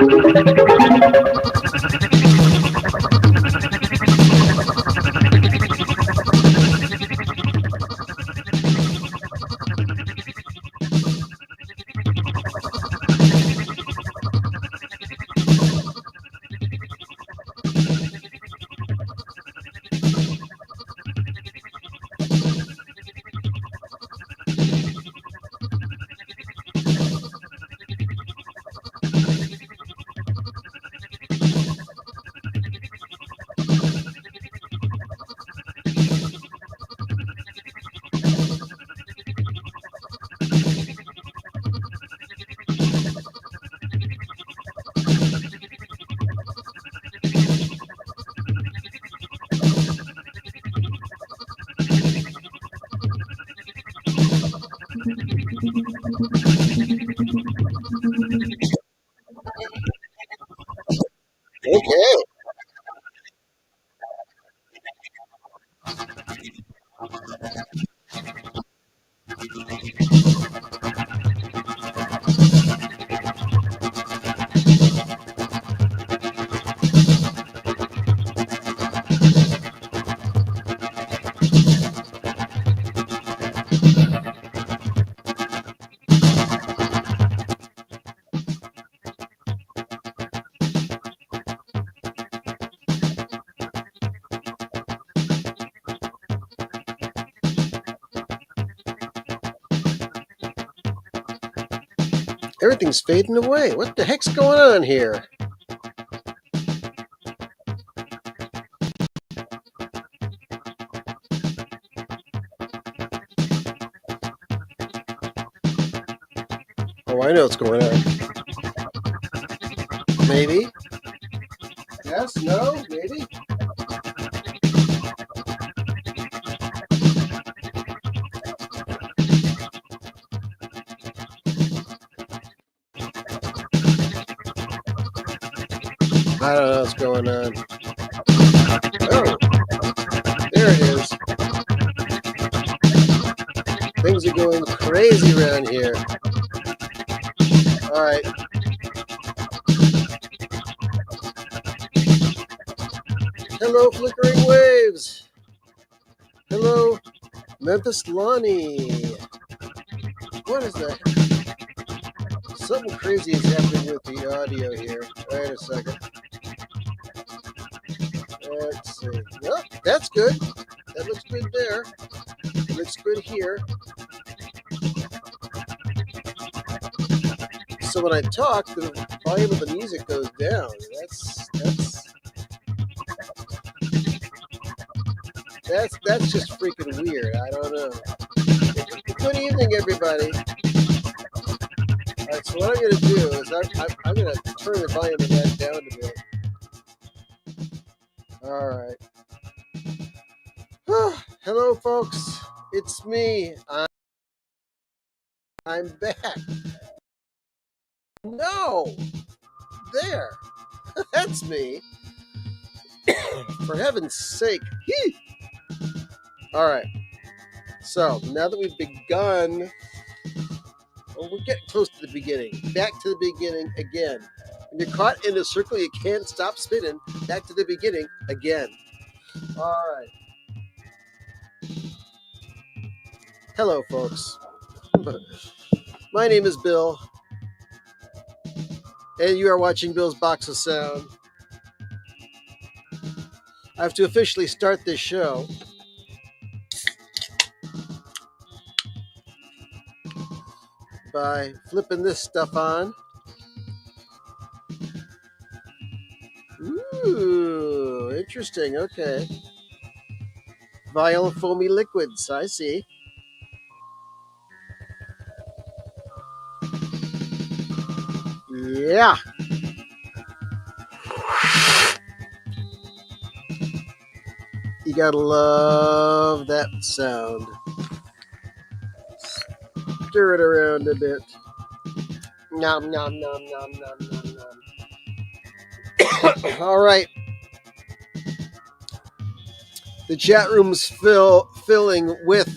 Okay. Everything's fading away. What the heck's going on here? Oh, I know what's going on. Maybe. Yes, no, maybe. I don't know what's going on. Oh, there it is. Things are going crazy around here. All right. Hello, flickering waves. Hello, Memphis Lonnie. What is that? Something crazy is happening with the audio here. Wait a second. Let's see. Nope, that's good. That looks good there. It looks good here. So when I talk, the volume of the music goes down. That's just freaking weird. I don't know. Good evening, everybody. All right, so what I'm going to do is I'm going to turn the volume of that down a bit. All right. Hello, folks. It's me. I'm back. No! There! That's me. For heaven's sake. Alright. So, now that we've begun, we're getting close to the beginning. Back to the beginning again. When you're caught in a circle, you can't stop spinning. Back to the beginning again. Alright. Hello, folks. My name is Bill. And you are watching Bill's Box of Sound. I have to officially start this show. By flipping this stuff on. Ooh, interesting. Okay. Vial of foamy liquids. I see. Yeah. You gotta love that sound. Stir it around a bit. Nom, nom, nom, nom, nom, nom, nom. All right. The chat room's filling with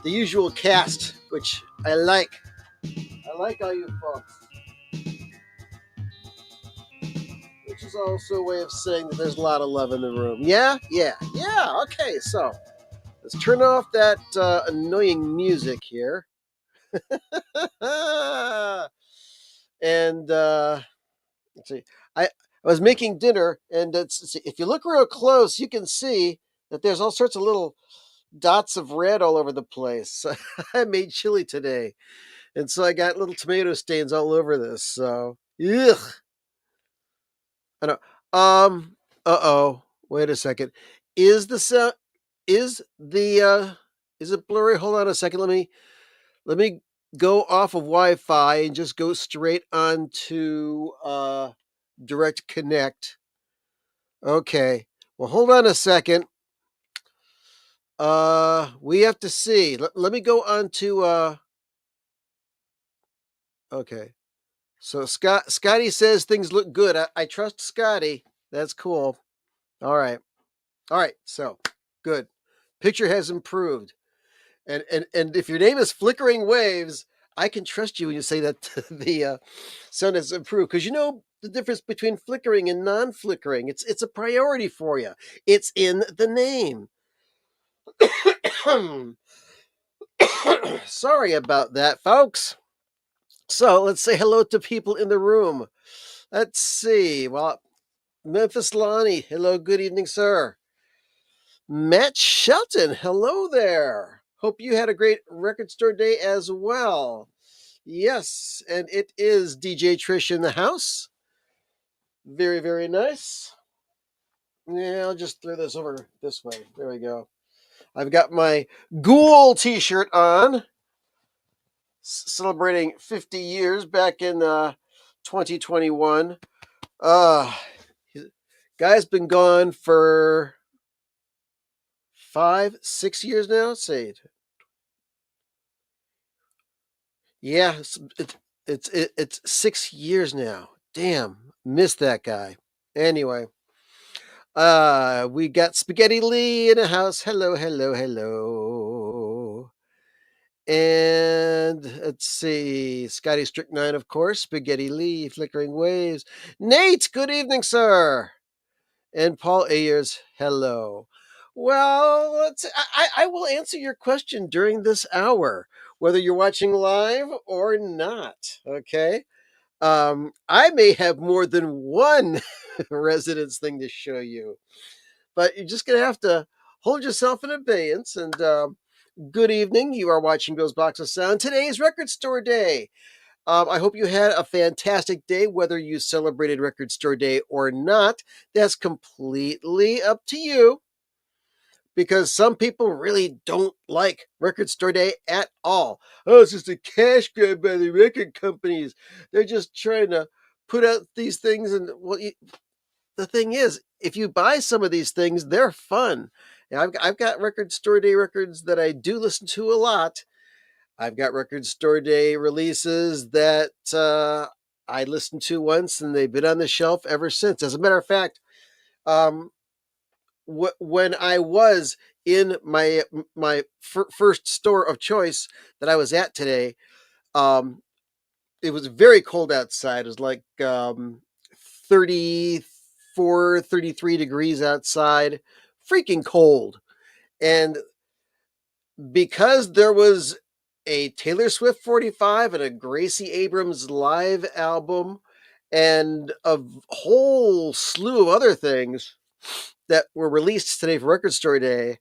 the usual cast, which I like. I like all you folks. which is also a way of saying that there's a lot of love in the room. Yeah. Okay, so let's turn off that annoying music here. And let's see. I was making dinner, and if you look real close, you can see that there's all sorts of little dots of red all over the place. I made chili today, and so I got little tomato stains all over this. So, ugh. I know. Uh oh. Wait a second. Is the sound? Is the? Is it blurry? Hold on a second. Let me go off of Wi-Fi and just go straight onto Direct Connect. Okay. Well, hold on a second. We have to see. Let me go on to okay. So Scotty says things look good. I trust Scotty. That's cool. All right. All right. So good. Picture has improved. And if your name is Flickering Waves, I can trust you when you say that the sound has improved, because you know the difference between flickering and non-flickering. It's a priority for you. It's in the name. Sorry about that, folks. So let's say hello to people in the room. Let's see. Well, Memphis Lonnie, hello, good evening, sir. Matt Shelton, hello there. Hope you had a great record store day as well. Yes, and it is DJ Trish in the house. Very, very nice. Yeah, I'll just throw this over this way. There we go. I've got my Ghoul t-shirt on, celebrating 50 years back in 2021. Uh, guy's been gone for 5, 6 years now. Let's see. Yeah, it's 6 years now. Damn, missed that guy. Anyway, we got Spaghetti Lee in the house. Hello, hello, hello. And let's see, Scotty Strychnine, of course. Spaghetti Lee, Flickering Waves. Nate, good evening, sir. And Paul Ayers, hello. Well, I will answer your question during this hour, whether you're watching live or not. Okay. I may have more than one residence thing to show you, but you're just going to have to hold yourself in abeyance. And good evening. You are watching Bill's Box of Sound. Today is Record Store Day. I hope you had a fantastic day, whether you celebrated Record Store Day or not. That's completely up to you, because some people really don't like Record Store Day at all. Oh, it's just a cash grab by the record companies. They're just trying to put out these things. And well, the thing is, if you buy some of these things, they're fun. And I've got Record Store Day records that I do listen to a lot. I've got Record Store Day releases that I listened to once, and they've been on the shelf ever since. As a matter of fact, when I was in my first store of choice that I was at today, it was very cold outside. It was like 34, 33 degrees outside, freaking cold. And because there was a Taylor Swift 45 and a Gracie Abrams live album and a whole slew of other things that were released today for Record Store Day,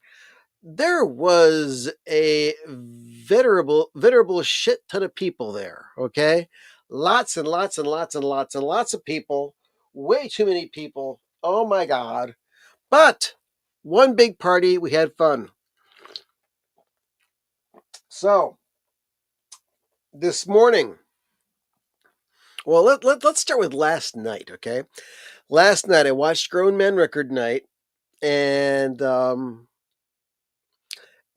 there was a venerable shit ton of people there. Okay, lots and lots and lots and lots and lots of people. Way too many people. Oh my god! But one big party. We had fun. So this morning, well, let's start with last night. Okay, last night I watched Grown Men Record Night, and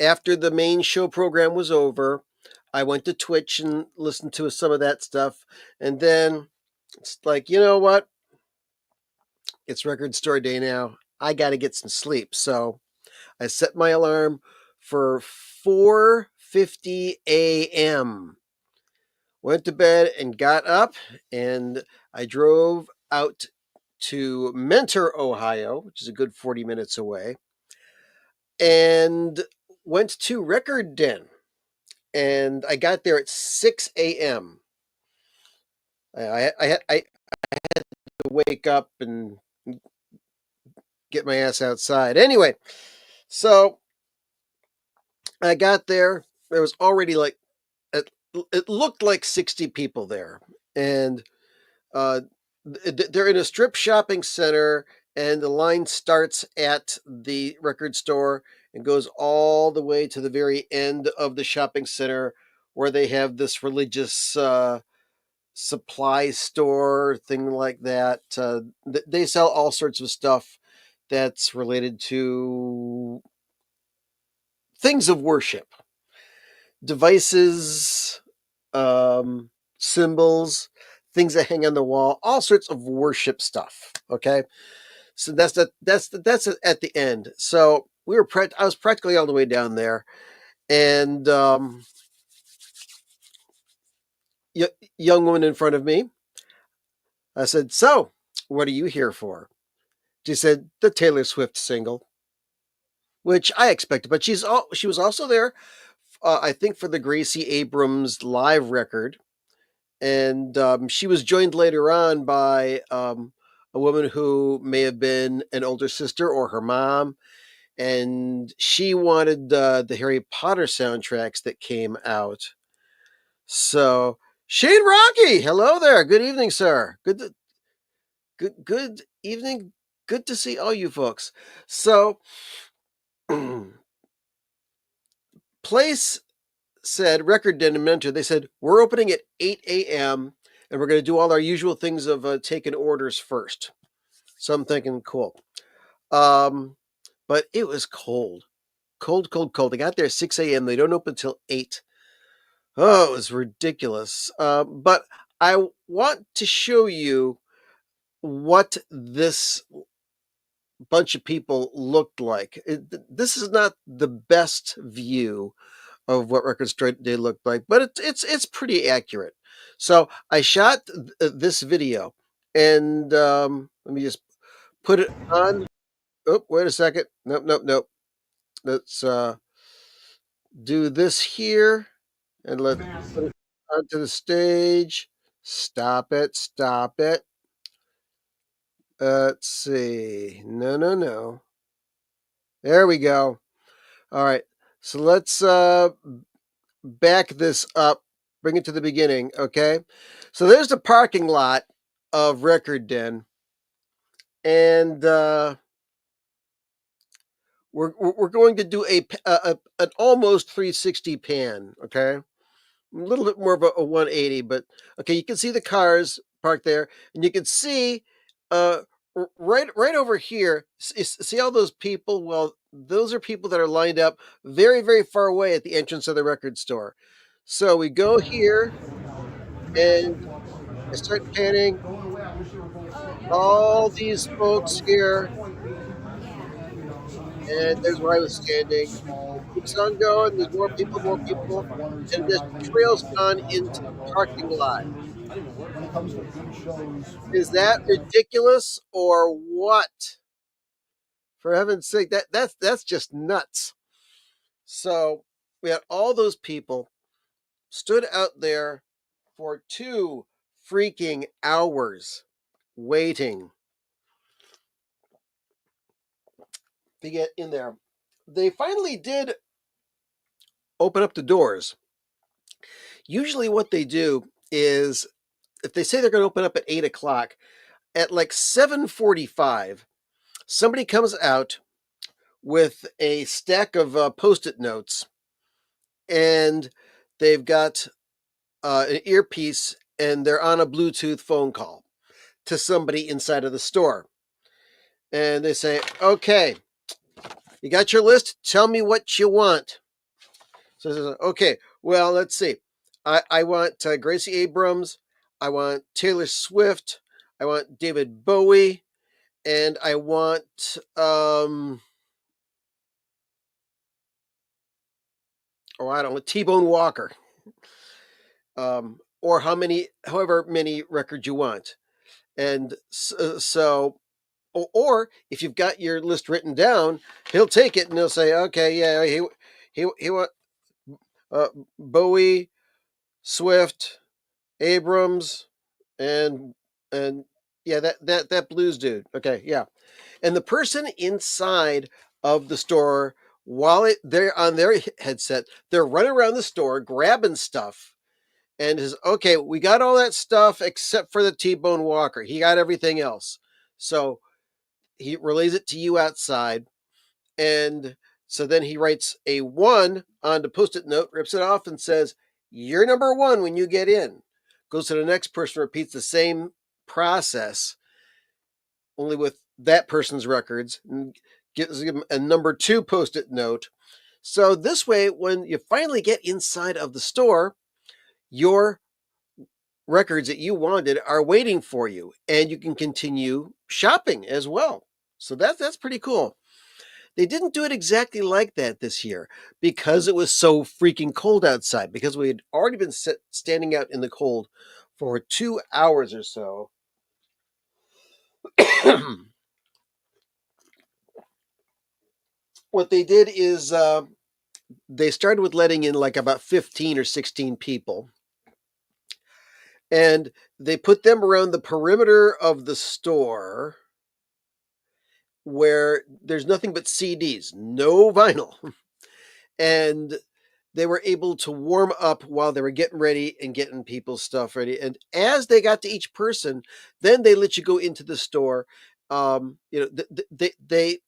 after the main show program was over, I went to Twitch and listened to some of that stuff. And then it's like, you know what? It's Record Store Day now. I got to get some sleep. So I set my alarm for 4:50 a.m. Went to bed and got up, and I drove out to Mentor, Ohio, which is a good 40 minutes away, and went to Record Den. And I got there at 6 a.m. I had to wake up and get my ass outside. Anyway, so I got there. There was already like, it looked like 60 people there. And uh, they're in a strip shopping center, and the line starts at the record store and goes all the way to the very end of the shopping center where they have this religious supply store thing like that. They sell all sorts of stuff that's related to things of worship, devices, symbols, things that hang on the wall, all sorts of worship stuff. Okay, so that's at the end. So I was practically all the way down there, and young woman in front of me. I said, "So, what are you here for?" She said, "The Taylor Swift single," which I expected, but she was also there, I think, for the Gracie Abrams live record, and she was joined later on by a woman who may have been an older sister or her mom, and she wanted the Harry Potter soundtracks that came out. So Shane Rocky, hello there. Good evening, sir. Good evening. Good to see all you folks. So, place said, Record Den and Mentor, they said, we're opening at 8 a.m. and we're going to do all our usual things of taking orders first. So I'm thinking, cool. But it was cold. Cold. I got there at 6 a.m. They don't open until 8. Oh, it was ridiculous. But I want to show you what this bunch of people looked like. This is not the best view of what Record Store Day looked like, but it's pretty accurate. So I shot this video, and let me just put it on. Oh, wait a second. Nope. Let's do this here, and let's put it onto the stage. Stop it. Let's see. No. There we go. All right. So let's back this up, bring it to the beginning, okay? So there's the parking lot of Record Den, and we're going to do an almost 360 pan, okay? A little bit more of a 180, but okay, you can see the cars parked there, and you can see uh right over here. See all those people? Well, those are people that are lined up very far away at the entrance of the record store. So we go here, and I start panning all these folks here, and there's where I was standing. It keeps on going. There's more people, and this trails on into the parking lot. Is that ridiculous or what? For heaven's sake, that's just nuts. So we had all those people stood out there for 2 freaking hours waiting to get in there. They finally did open up the doors. Usually what they do is, if they say they're going to open up at 8 o'clock, at like 7:45, somebody comes out with a stack of Post-it notes, and they've got an earpiece, and they're on a Bluetooth phone call to somebody inside of the store. And they say, okay, you got your list? Tell me what you want. So, okay, well, let's see. I want Gracie Abrams. I want Taylor Swift. I want David Bowie. And I want I don't know, T-Bone Walker. Or however many records you want. And so, or if you've got your list written down, he'll take it and he'll say, okay, yeah, he want uh, Bowie, Swift, Abrams, and and yeah, that blues dude. Okay, yeah, and the person inside of the store, while they're on their headset, they're running around the store grabbing stuff, and is okay. We got all that stuff except for the T-Bone Walker. He got everything else, so he relays it to you outside, and so then he writes a one on the post-it note, rips it off, and says, "You're number one when you get in." Goes to the next person, repeats the same process, only with that person's records, and gives him a number two post-it note. So this way, when you finally get inside of the store, your records that you wanted are waiting for you, and you can continue shopping as well. So that's pretty cool. They didn't do it exactly like that this year because it was so freaking cold outside, because we had already been standing out in the cold for 2 hours or so. What they did is they started with letting in like about 15 or 16 people, and they put them around the perimeter of the store where there's nothing but CDs, no vinyl. And they were able to warm up while they were getting ready and getting people's stuff ready. And as they got to each person, then they let you go into the store. They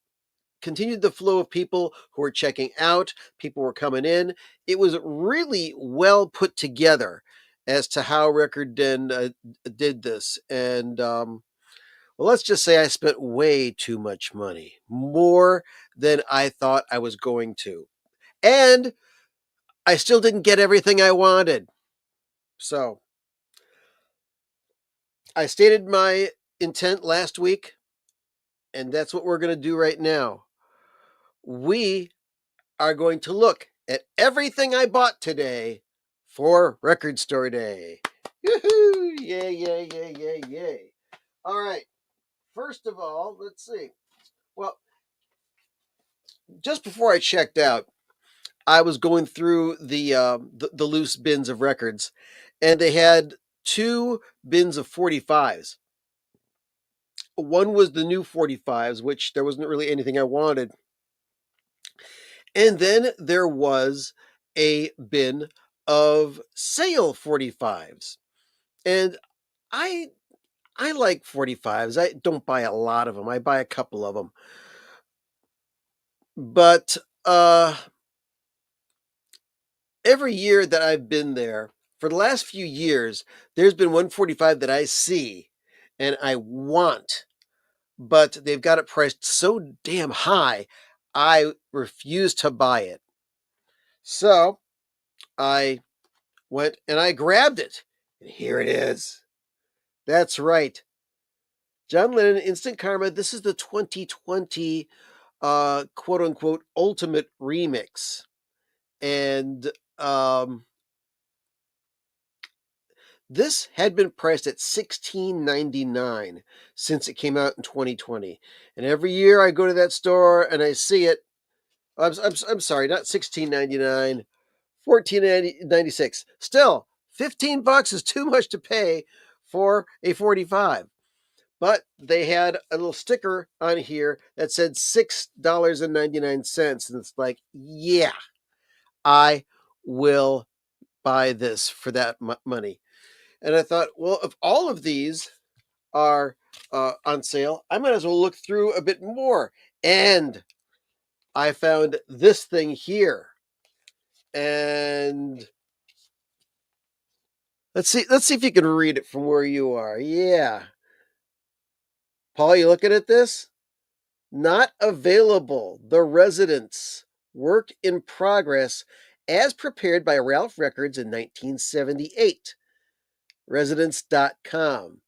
continued the flow of people who were checking out, people were coming in. It was really well put together as to how Record Den did this. And well, let's just say I spent way too much money, more than I thought I was going to. And I still didn't get everything I wanted. So I stated my intent last week, and that's what we're going to do right now. We are going to look at everything I bought today for Record Store Day. Yoo-hoo! Yay, yay, yay, yay, yay. All right. First of all, let's see. Well, just before I checked out, I was going through the loose bins of records, and they had two bins of 45s. One was the new 45s, which there wasn't really anything I wanted. And then there was a bin of sale 45s. And I I like 45s. I don't buy a lot of them. I buy a couple of them. But every year that I've been there, for the last few years, there's been 145 that I see and I want, but they've got it priced so damn high, I refuse to buy it. So I went and I grabbed it. And here it is. That's right. John Lennon, Instant Karma. This is the 2020 quote unquote ultimate remix. And this had been priced at $16.99 since it came out in 2020. And every year I go to that store and I see it. I'm sorry, not $16.99, $14.96. Still, $15 is too much to pay for a 45. But they had a little sticker on here that said $6.99. And it's like, yeah, I will buy this for that money. And I thought, well, if all of these are on sale, I might as well look through a bit more. And I found this thing here. And let's see if you can read it from where you are. Yeah. Paul, you looking at this? Not available. The Residents. Work in progress as prepared by Ralph Records in 1978. Residents.com.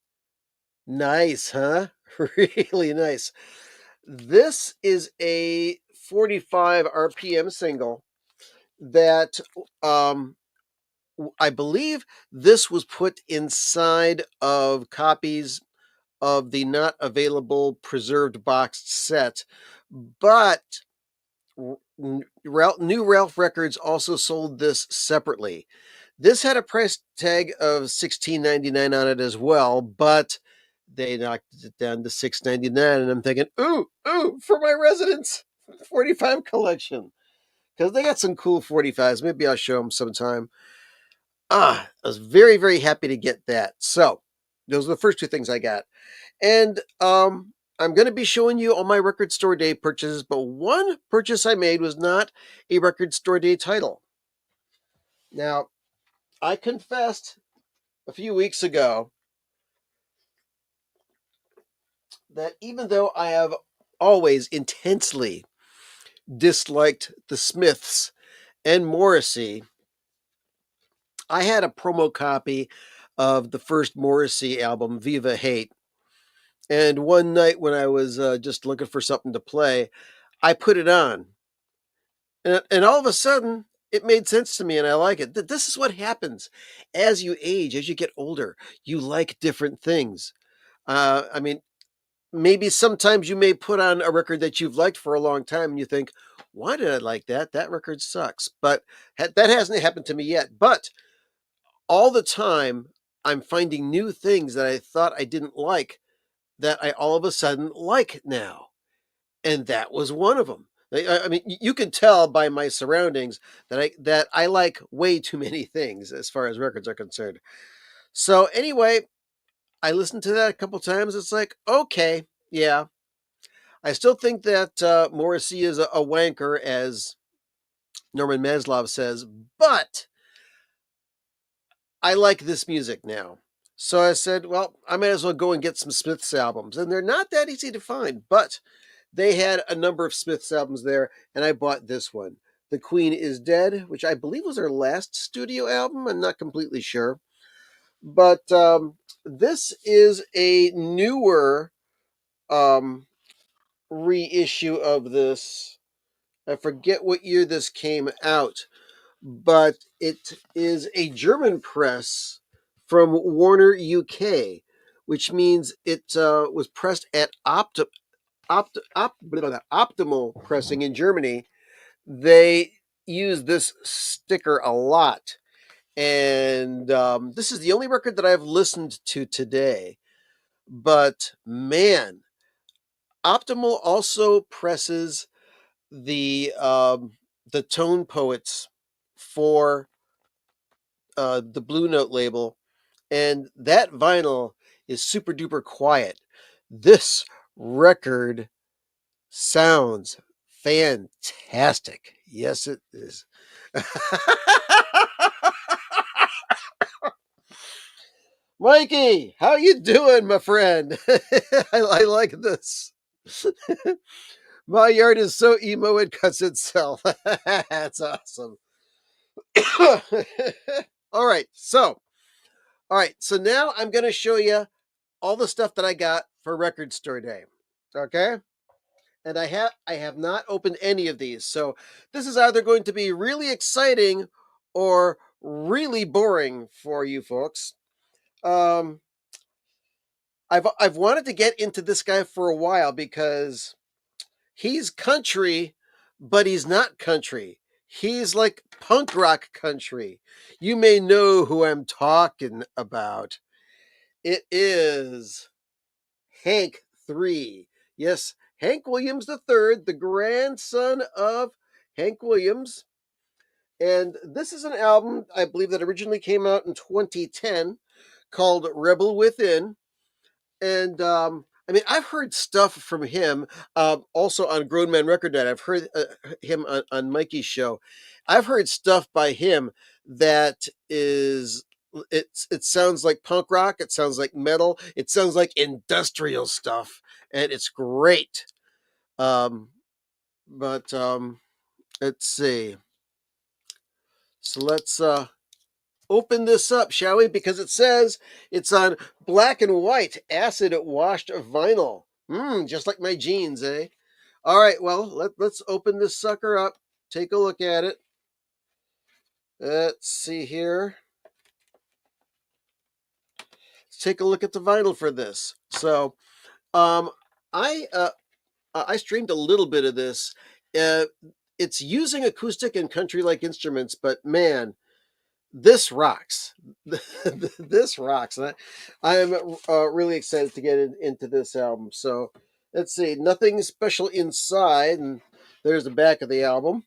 Nice, huh? Really nice. This is a 45 RPM single that I believe this was put inside of copies of the not available preserved boxed set, but New Ralph Records also sold this separately. This had a price tag of $16.99 on it as well, but they knocked it down to $6.99, and I'm thinking, ooh, for my residence 45 collection, because they got some cool 45s. Maybe I'll show them sometime. I was very, very happy to get that. So those are the first two things I got. And I'm going to be showing you all my record store day purchases, but one purchase I made was not a record store day title. Now, I confessed a few weeks ago that even though I have always intensely disliked the Smiths and Morrissey, I had a promo copy of the first Morrissey album, Viva Hate. And one night when I was just looking for something to play, I put it on. And all of a sudden, it made sense to me and I like it. This is what happens as you age, as you get older. You like different things. I mean, maybe sometimes you may put on a record that you've liked for a long time and you think, why did I like that? That record sucks. But that hasn't happened to me yet. But all the time, I'm finding new things that I thought I didn't like that I all of a sudden like now. And that was one of them. I mean, you can tell by my surroundings that I like way too many things as far as records are concerned. So anyway, I listened to that a couple times. It's like, okay, yeah, I still think that Morrissey is a wanker, as Norman Maslov says, but I like this music now. So I said, well, I might as well go and get some Smiths albums. And they're not that easy to find, but they had a number of Smiths albums there, and I bought this one. The Queen is Dead, which I believe was her last studio album. I'm not completely sure. But this is a newer um, reissue of this. I forget what year this came out, but it is a German press from Warner UK, which means it was pressed at optimal pressing in Germany. They use this sticker a lot. And this is the only record that I've listened to today. But man, Optimal also presses the Tone Poets for the Blue Note label, and that vinyl is super duper quiet. This record sounds fantastic. Yes, it is. Mikey, how you doing, my friend? I like this. My yard is so emo it cuts itself. That's awesome. All right, so now I'm gonna show you all the stuff that I got for record store day. Okay? And I have not opened any of these. So this is either going to be really exciting or really boring for you folks. Um I've wanted to get into this guy for a while because he's country, but he's not country. He's like punk rock country. You may know who I'm talking about. It is Hank 3. Yes, Hank Williams III, the grandson of Hank Williams. And this is an album, I believe, that originally came out in 2010 called Rebel Within. And I mean, I've heard stuff from him also on Grown Man Record Night. I've heard him on Mikey's show. I've heard stuff by him that is it sounds like punk rock, it sounds like metal, it sounds like industrial stuff, and it's great. Um, but let's see. So let's open this up, shall we? Because it says it's on black and white acid washed vinyl. Just like my jeans, eh? All right, well, let's open this sucker up. Take a look at it. Let's see here. take a look at the vinyl for this. So, I streamed a little bit of this. Uh, it's using acoustic and country-like instruments, but man, this rocks. This rocks. And I'm really excited to get into this album. So let's see. Nothing special inside, and there's the back of the album.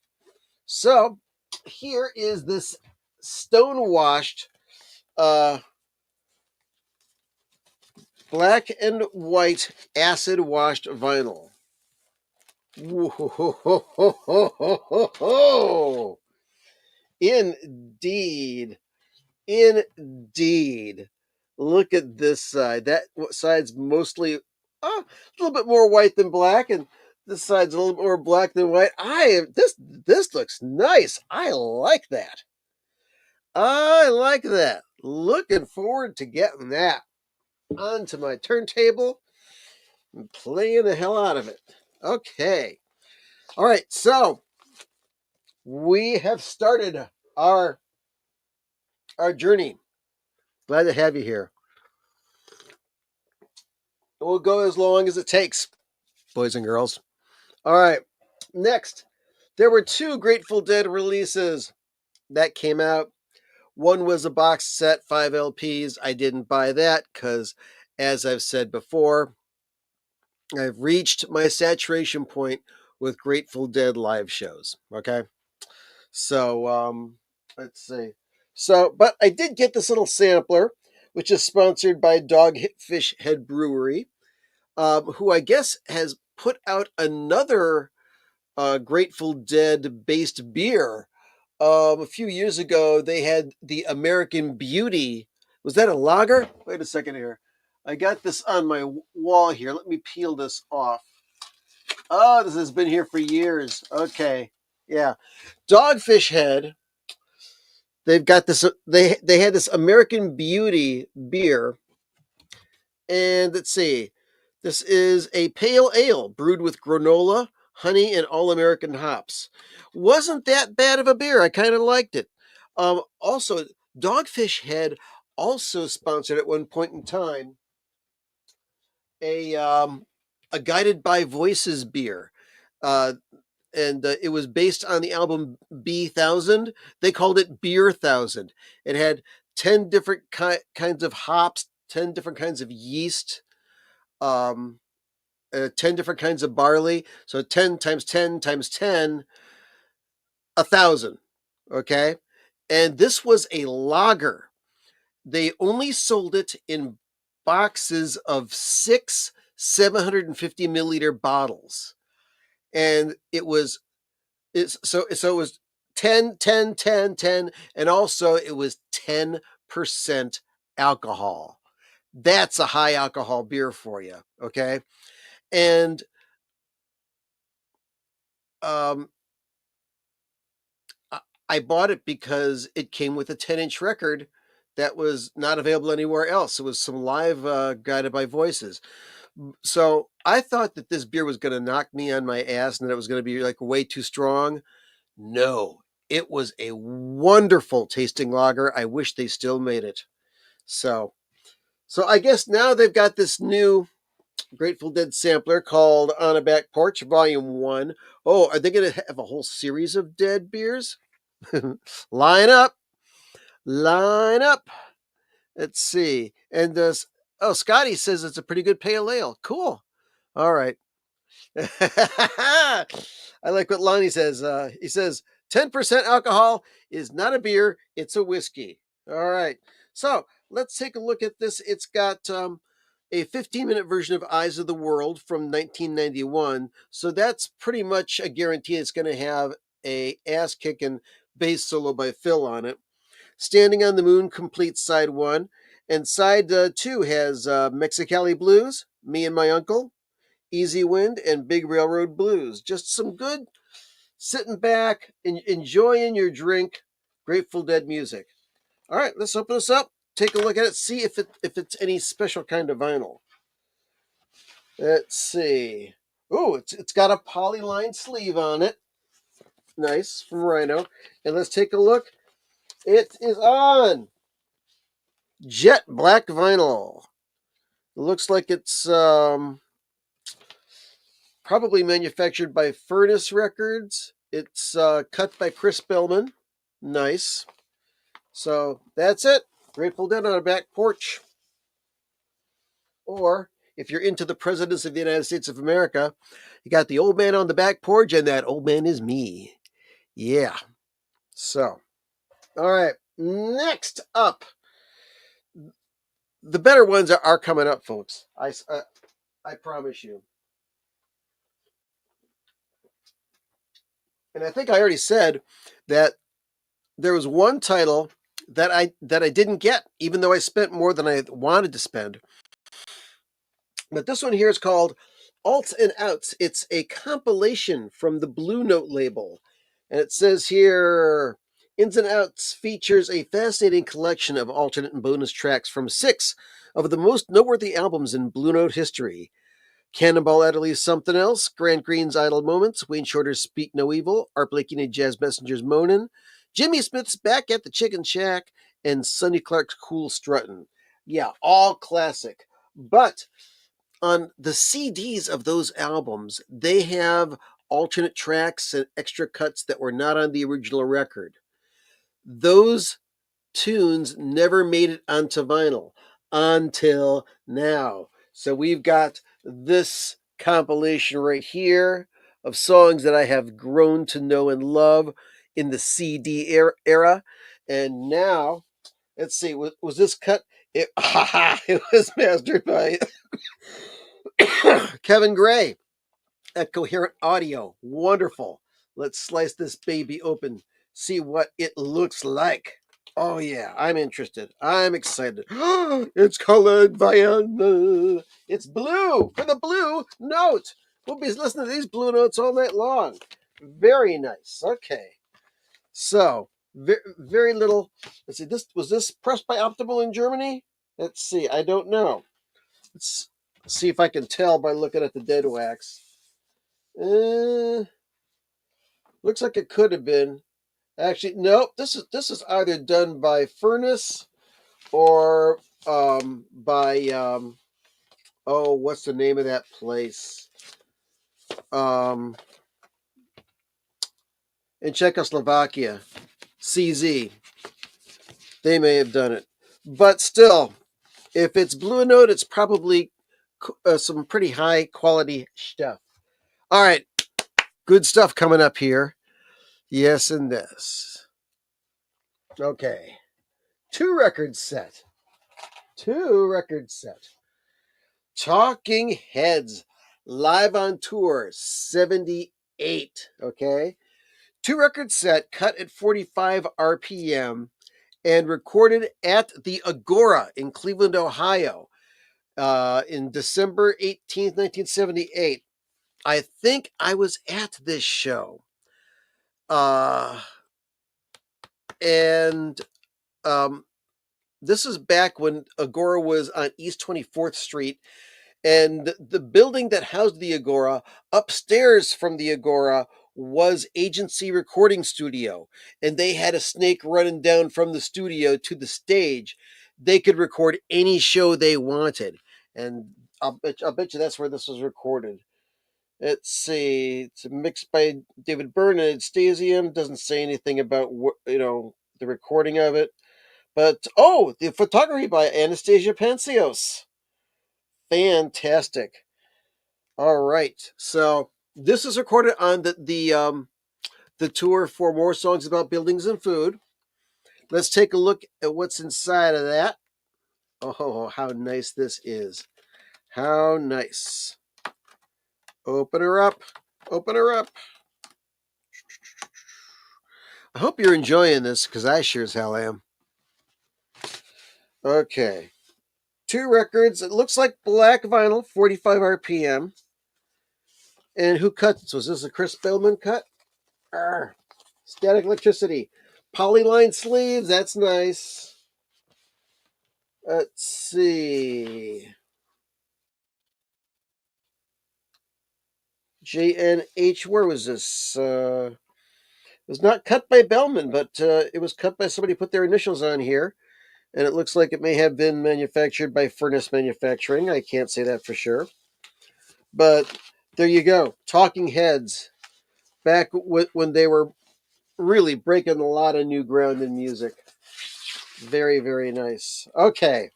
So here is this stone-washed, black and white acid-washed vinyl. Whoa. Indeed. Indeed. Look at this side. That side's mostly a little bit more white than black, and this side's a little bit more black than white. This looks nice. I like that. I like that. Looking forward to getting that onto my turntable and playing the hell out of it. Okay. All right, so we have started our journey. Glad to have you here. We'll go as long as it takes, boys and girls. All right, next, there were 2 Grateful Dead releases that came out. One was a box set, 5 LPs. I didn't buy that because, as I've said before, I've reached my saturation point with Grateful Dead live shows. Okay, so let's see. So, but I did get this little sampler, which is sponsored by Dogfish Head Brewery, who I guess has put out another Grateful Dead based beer. A few years ago, they had the American Beauty. Was that a lager? Wait a second here. I got this on my wall here. Let me peel this off. Oh, this has been here for years. Okay. Yeah. Dogfish Head. They've got this. They had this American Beauty beer. And let's see. This is a pale ale brewed with granola, honey, and all-American hops. Wasn't that bad of a beer. I kind of liked it. Also, Dogfish Head also sponsored at one point in time a Guided by Voices beer. And it was based on the album B1000. They called it Beer Thousand. It had 10 different kinds of hops, 10 different kinds of yeast, um, 10 different kinds of barley. So 10 times 10 times 10, 1,000. Okay. And this was a lager. They only sold it in boxes of 6 750 milliliter bottles. And it was so it was 10, 10, 10, 10, and also it was 10% alcohol. That's a high alcohol beer for you. Okay. And um, I bought it because it came with a 10-inch record that was not available anywhere else. It was some live Guided by Voices. So I thought that this beer was going to knock me on my ass and that it was going to be like way too strong. No, it was a wonderful tasting lager. I wish they still made it. So I guess now they've got this new Grateful Dead sampler called On a Back Porch Volume 1. Oh, are they going to have a whole series of Dead beers? Line up. Line up. Let's see. And Scotty says it's a pretty good pale ale. Cool. All right. I like what Lonnie says. He says 10% alcohol is not a beer, it's a whiskey. All right. So let's take a look at this. It's got a 15-minute version of Eyes of the World from 1991. So that's pretty much a guarantee it's going to have a ass-kicking bass solo by Phil on it. Standing on the Moon completes side 1. And side 2 has Mexicali Blues, Me and My Uncle, Easy Wind, and Big Railroad Blues. Just some good sitting back and enjoying your drink Grateful Dead music. All right, let's open this up, take a look at it, see if it's any special kind of vinyl. Let's see. Oh, it's got a polyline sleeve on it. Nice, from Rhino. And let's take a look. It is on Jet black vinyl. Looks like it's probably manufactured by Furnace Records. It's cut by Chris Bellman. Nice. So that's it. Grateful Dead on a back porch. Or if you're into the presidents of the United States of America, you got the old man on the back porch, and that old man is me. Yeah. So, all right. Next up, the better ones are coming up, folks. I promise you. And I think I already said that there was one title that I didn't get, even though I spent more than I wanted to spend. But this one here is called Alts and Outs. It's a compilation from the Blue Note label. And it says here Ins and Outs features a fascinating collection of alternate and bonus tracks from 6 of the most noteworthy albums in Blue Note history. Cannonball Adderley's Something Else, Grant Green's Idle Moments, Wayne Shorter's Speak No Evil, Art Blakey and Jazz Messenger's Moanin', Jimmy Smith's Back at the Chicken Shack, and Sonny Clark's Cool Struttin'. Yeah, all classic. But on the CDs of those albums, they have alternate tracks and extra cuts that were not on the original record. Those tunes never made it onto vinyl until now. So we've got this compilation right here of songs that I have grown to know and love in the CD era. And now, let's see, was this cut? It was mastered by Kevin Gray at Coherent Audio. Wonderful. Let's slice this baby open, see what it looks like. Oh yeah, I'm interested. I'm excited. It's colored viola. It's blue for the blue note. We'll be listening to these blue notes all night long. Very nice. Okay. So, very little. Let's see. This was this pressed by Optimal in Germany? Let's see. I don't know. Let's see if I can tell by looking at the dead wax. Looks like it could have been. Actually, nope. This is either done by Furnace or by oh, what's the name of that place? In Czechoslovakia, CZ. They may have done it, but still, if it's Blue Note, it's probably some pretty high quality stuff. All right, good stuff coming up here. Yes, and this. Okay, two records set. Talking Heads live on tour 78. Okay, two record set cut at 45 RPM and recorded at the Agora in Cleveland, Ohio, in December 18th, 1978. I think I was at this show. And this is back when Agora was on East 24th Street. And the building that housed the Agora, upstairs from the Agora, was Agency Recording Studio. And they had a snake running down from the studio to the stage. They could record any show they wanted. And I'll bet you that's where this was recorded. Let's see. It's mixed by David Byrne and Stasium. Doesn't say anything about the recording of it. But the photography by Anastasia Pansios. Fantastic. All right. So this is recorded on the tour for More Songs About Buildings and Food. Let's take a look at what's inside of that. Oh, how nice this is. How nice. Open her up. Open her up. I hope you're enjoying this, because I sure as hell am. Okay. Two records. It looks like black vinyl, 45 RPM. And who cut this? Was this a Chris Bellman cut? Static Electricity. Polyline sleeves. That's nice. Let's see. JNH. Where was this? It was not cut by Bellman, but it was cut by somebody who put their initials on here. And it looks like it may have been manufactured by Furnace Manufacturing. I can't say that for sure. But there you go. Talking Heads, back when they were really breaking a lot of new ground in music. Very, very nice. Okay.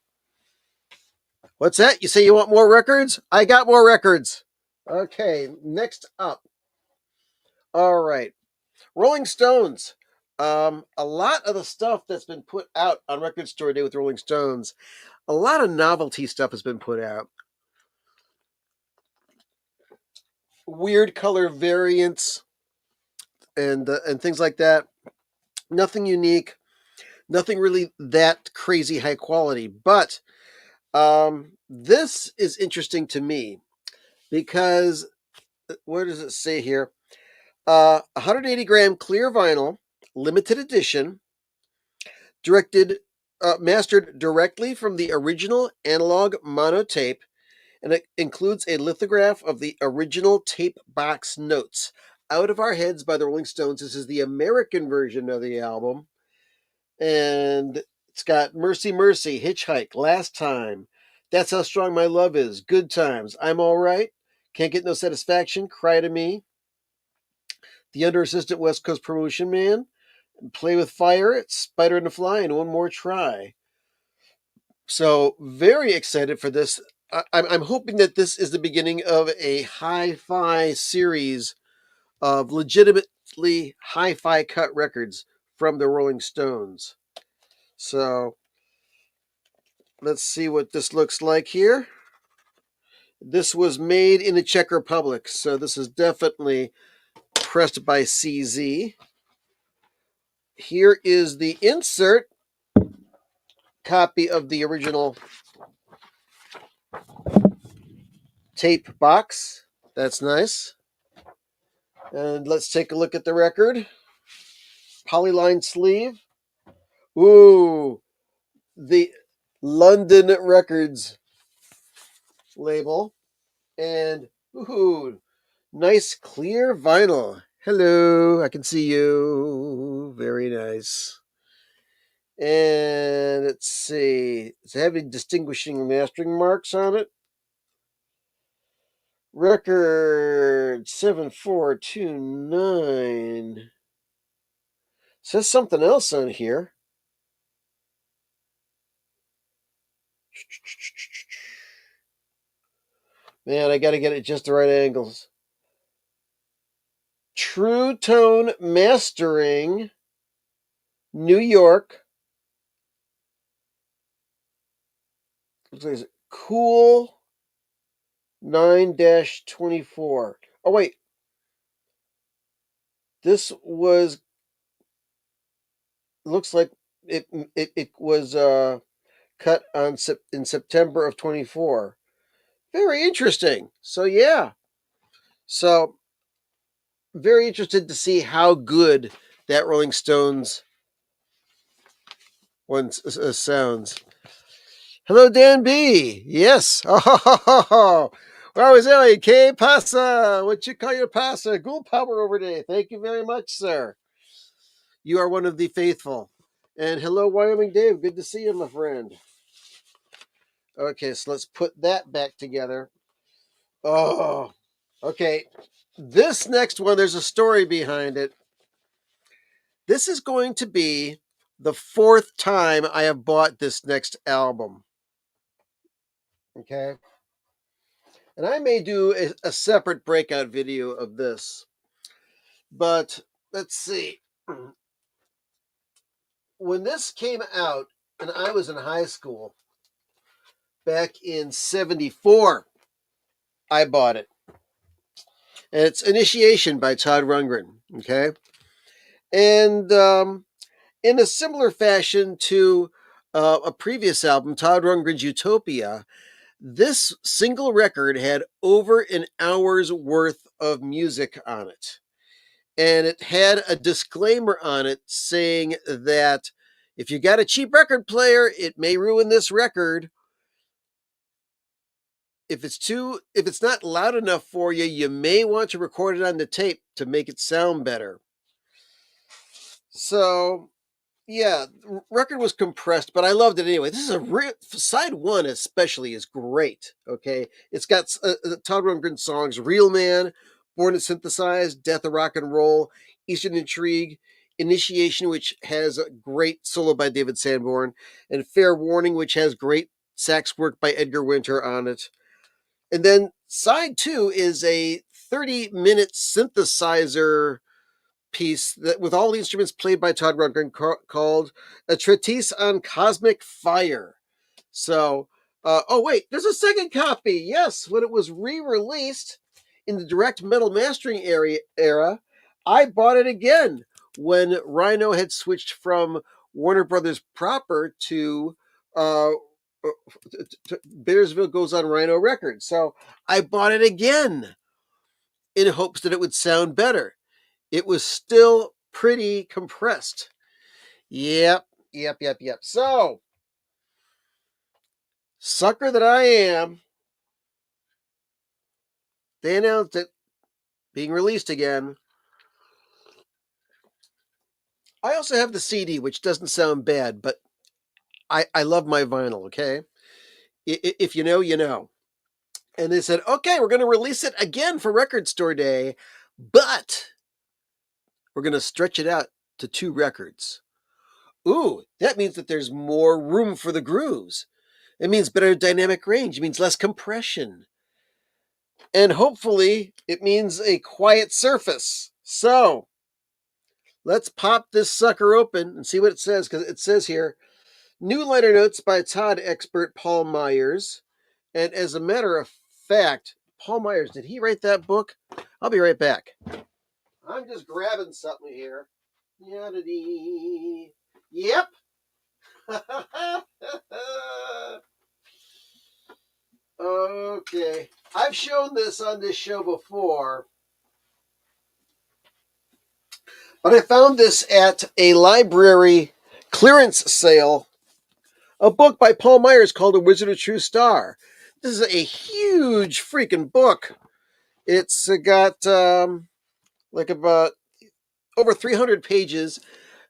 What's that? You say you want more records? I got more records. Okay, next up. All right. Rolling Stones. A lot of the stuff that's been put out on Record Store Day with Rolling Stones, a lot of novelty stuff has been put out. Weird color variants and things like that. Nothing unique. Nothing really that crazy high quality. But this is interesting to me because what does it say here? 180-gram clear vinyl, limited edition, mastered directly from the original analog mono tape, and it includes a lithograph of the original tape box notes. Out of Our Heads by the Rolling Stones. This is the American version of the album. And it's got Mercy Mercy, Hitchhike, Last Time, That's How Strong My Love Is, Good Times, I'm All Right, Can't Get No Satisfaction, Cry to Me, The Under Assistant West Coast Promotion Man, Play with Fire, Spider and the Fly, and One More Try. So, very excited for this. I'm hoping that this is the beginning of a hi-fi series of legitimately hi-fi cut records from the Rolling Stones. So, let's see what this looks like here. This was made in the Czech Republic, so this is definitely pressed by CZ. Here is the insert copy of the original tape box. That's nice. And let's take a look at the record. Polyline sleeve. Ooh, the London Records label. And ooh, nice clear vinyl. Hello, I can see you. Very nice. And let's see. It's having distinguishing mastering marks on it. Record 7429. Says something else on here. Man, I gotta get it just the right angles. True Tone Mastering, New York. Cool 9-24. Oh, wait. This was. Looks like it was cut in September of 24. Very interesting. So, yeah. So, very interested to see how good that Rolling Stones one sounds. Hello, Dan B. Yes. Oh, where is Ellie? Que pasa? What you call your pasa? Ghoul power over day. Thank you very much, sir. You are one of the faithful. And hello, Wyoming Dave. Good to see you, my friend. Okay, so let's put that back together. Oh, okay. This next one, there's a story behind it. This is going to be the fourth time I have bought this next album. Okay. And I may do a separate breakout video of this. But let's see. When this came out, and I was in high school, back in 74, I bought it. And it's Initiation by Todd Rundgren. Okay. And in a similar fashion to a previous album, Todd Rundgren's Utopia, this single record had over an hour's worth of music on it. And it had a disclaimer on it saying that if you got a cheap record player, it may ruin this record. If it's not loud enough for you, you may want to record it on the tape to make it sound better. So Yeah, record was compressed, but I loved it anyway. This is side one, especially, is great. Okay, it's got Todd Rundgren songs: "Real Man," "Born to Synthesize," "Death of Rock and Roll," "Eastern Intrigue," "Initiation," which has a great solo by David Sanborn, and "Fair Warning," which has great sax work by Edgar Winter on it. And then side two is a 30-minute synthesizer piece that with all the instruments played by Todd Rundgren called "A Treatise on Cosmic Fire." So, oh wait, there's a second copy. Yes, when it was re-released in the direct metal mastering era, I bought it again when Rhino had switched from Warner Brothers proper to Bittersville Goes on Rhino Records. So I bought it again in hopes that it would sound better. It was still pretty compressed. Yep. So, sucker that I am, they announced it being released again. I also have the CD, which doesn't sound bad, but I love my vinyl, okay? If you know, you know. And they said, okay, we're going to release it again for Record Store Day, but we're going to stretch it out to 2 records. Ooh, that means that there's more room for the grooves. It means better dynamic range. It means less compression. And hopefully it means a quiet surface. So let's pop this sucker open and see what it says, because it says here, new liner notes by Todd expert Paul Myers. And as a matter of fact, Paul Myers, did he write that book? I'll be right back. I'm just grabbing something here. Yep. Okay. I've shown this on this show before, but I found this at a library clearance sale. A book by Paul Myers called A Wizard of True Star. This is a huge freaking book. It's got like about over 300 pages.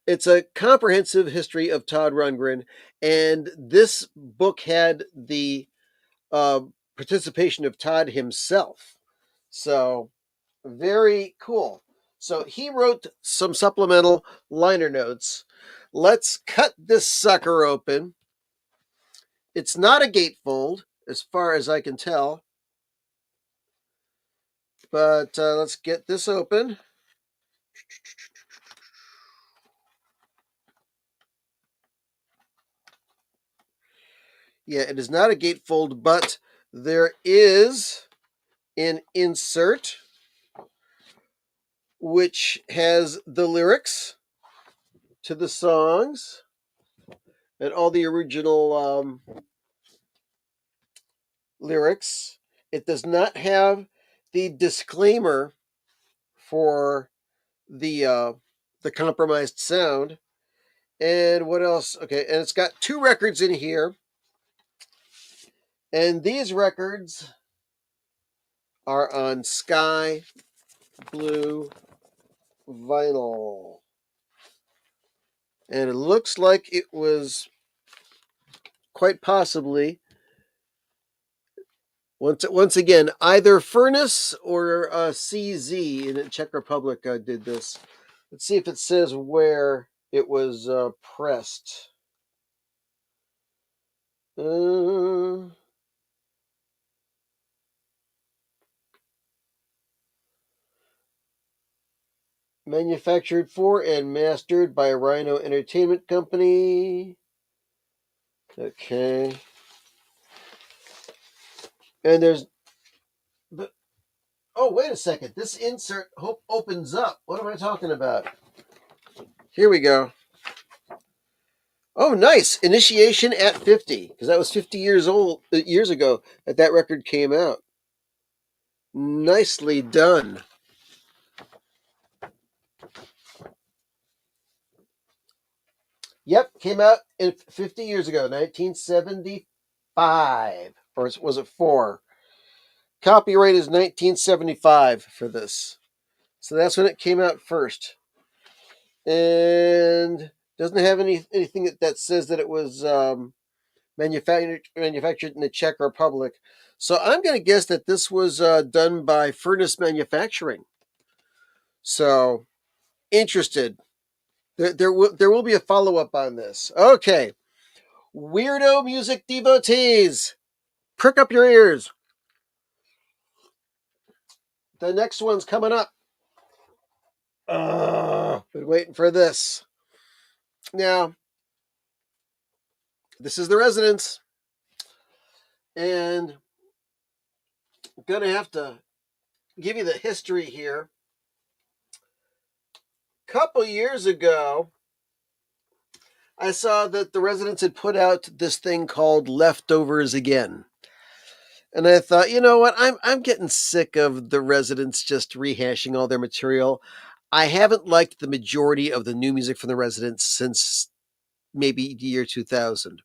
It's a comprehensive history of Todd Rundgren, and this book had the uh, participation of Todd himself. So, very cool. So, he wrote some supplemental liner notes. Let's cut this sucker open. It's not a gatefold, as far as I can tell. But let's get this open. Yeah, it is not a gatefold, but there is an insert which has the lyrics to the songs and all the original lyrics. It does not have the disclaimer for the compromised sound. And what else? Okay, and it's got 2 records in here. And these records are on Sky Blue vinyl. And it looks like it was quite possibly, once again, either Furnace or CZ in the Czech Republic did this. Let's see if it says where it was pressed. Manufactured for and mastered by Rhino Entertainment Company. Okay. And there's... Oh, wait a second. This insert opens up. What am I talking about? Here we go. Oh, nice. Initiation at 50. Because that was 50 years ago that record came out. Nicely done. Yep, came out 50 years ago, 1975. Or was it 4? Copyright is 1975 for this. So that's when it came out first. And Doesn't have anything that says that it was manufactured in the Czech Republic. So I'm going to guess that this was done by Furnace Manufacturing. So interested. There will be a follow up on this. Okay, weirdo music devotees, prick up your ears. The next one's coming up. Been waiting for this. Now, this is the Residents, and I'm gonna have to give you the history here. A couple years ago, I saw that the Residents had put out this thing called Leftovers Again. And I thought, you know what? I'm getting sick of the Residents just rehashing all their material. I haven't liked the majority of the new music from the Residents since maybe the year 2000.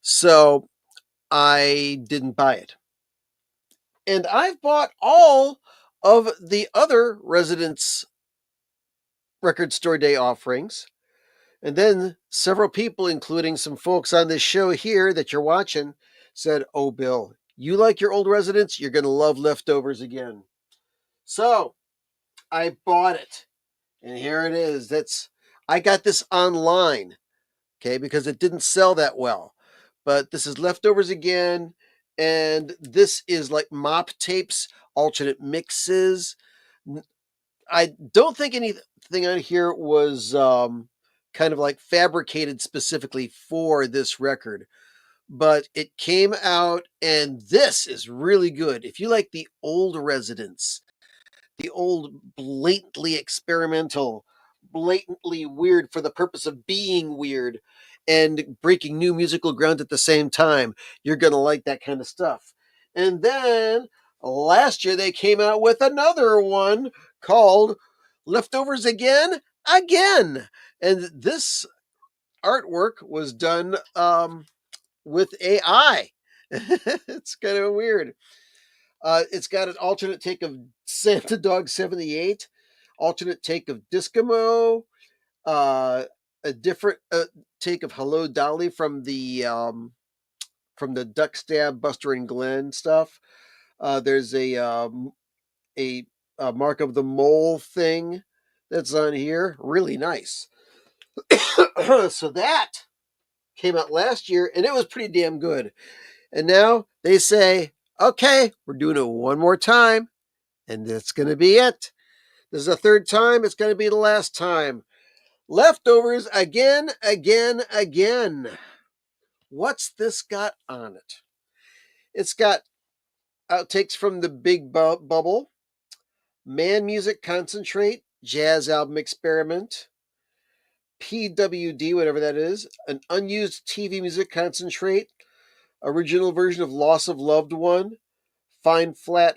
So I didn't buy it. And I've bought all of the other Residents Record Store Day offerings. And then several people, including some folks on this show here that you're watching, said, "Oh, Bill, you like your old Residents? You're going to love Leftovers Again." So I bought it. And here it is. I got this online, okay, because it didn't sell that well. But this is Leftovers Again, and this is like mop tapes, alternate mixes. I don't think anything on here was kind of like fabricated specifically for this record, but it came out, and this is really good. If you like the old Residents, the old blatantly experimental, blatantly weird for the purpose of being weird and breaking new musical ground at the same time, you're going to like that kind of stuff. And then last year they came out with another one called Leftovers Again. And this artwork was done with AI. It's kind of weird. It's got an alternate take of Santa Dog 78, alternate take of Discamo, a different take of Hello Dolly from the Duck Stab Buster and Glenn stuff. There's a Mark of the Mole thing that's on here. Really nice. So that came out last year, and it was pretty damn good. And now they say, okay, we're doing it one more time, and that's going to be it. This is the third time. It's going to be the last time. Leftovers again. What's this got on it? It's got outtakes from the Big Bubble, Man Music Concentrate, Jazz Album Experiment, PWD, whatever that is, an unused TV music concentrate, original version of Loss of Loved One, Fine Fat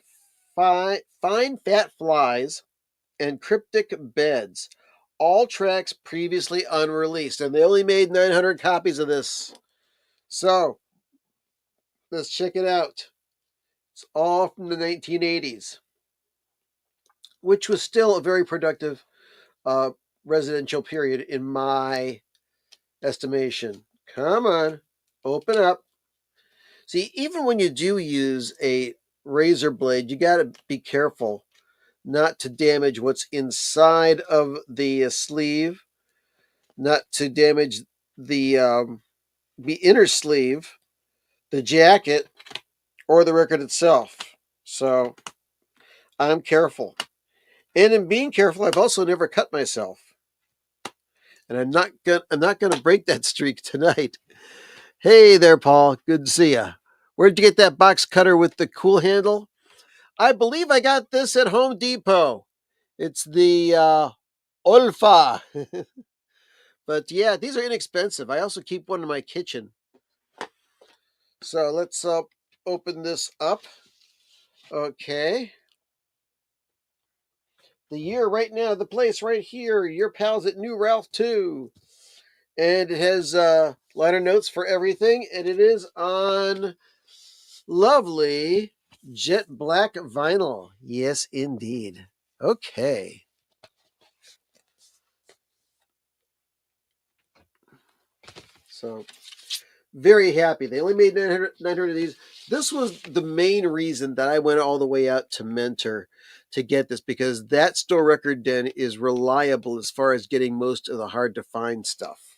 Flies, and Cryptic Beds. All tracks previously unreleased, and they only made 900 copies of this. So, let's check it out. It's all from the 1980s, which was still a very productive residential period in my estimation. Come on, open up. See, even when you do use a razor blade, you got to be careful not to damage what's inside of the sleeve, not to damage the inner sleeve, the jacket, or the record itself. So I'm careful. And in being careful, I've also never cut myself. And I'm not gonna break that streak tonight. Hey there, Paul. Good to see you. Where'd you get that box cutter with the cool handle? I believe I got this at Home Depot. It's the Olfa. But yeah, these are inexpensive. I also keep one in my kitchen. So let's open this up. Okay. The year right now, the place right here, your pals at New Ralph 2. And it has liner notes for everything, and it is on lovely jet black vinyl. Yes, indeed. Okay. So very happy. They only made 900 of these. This was the main reason that I went all the way out to Mentor to get this, because that store record den is reliable as far as getting most of the hard to find stuff.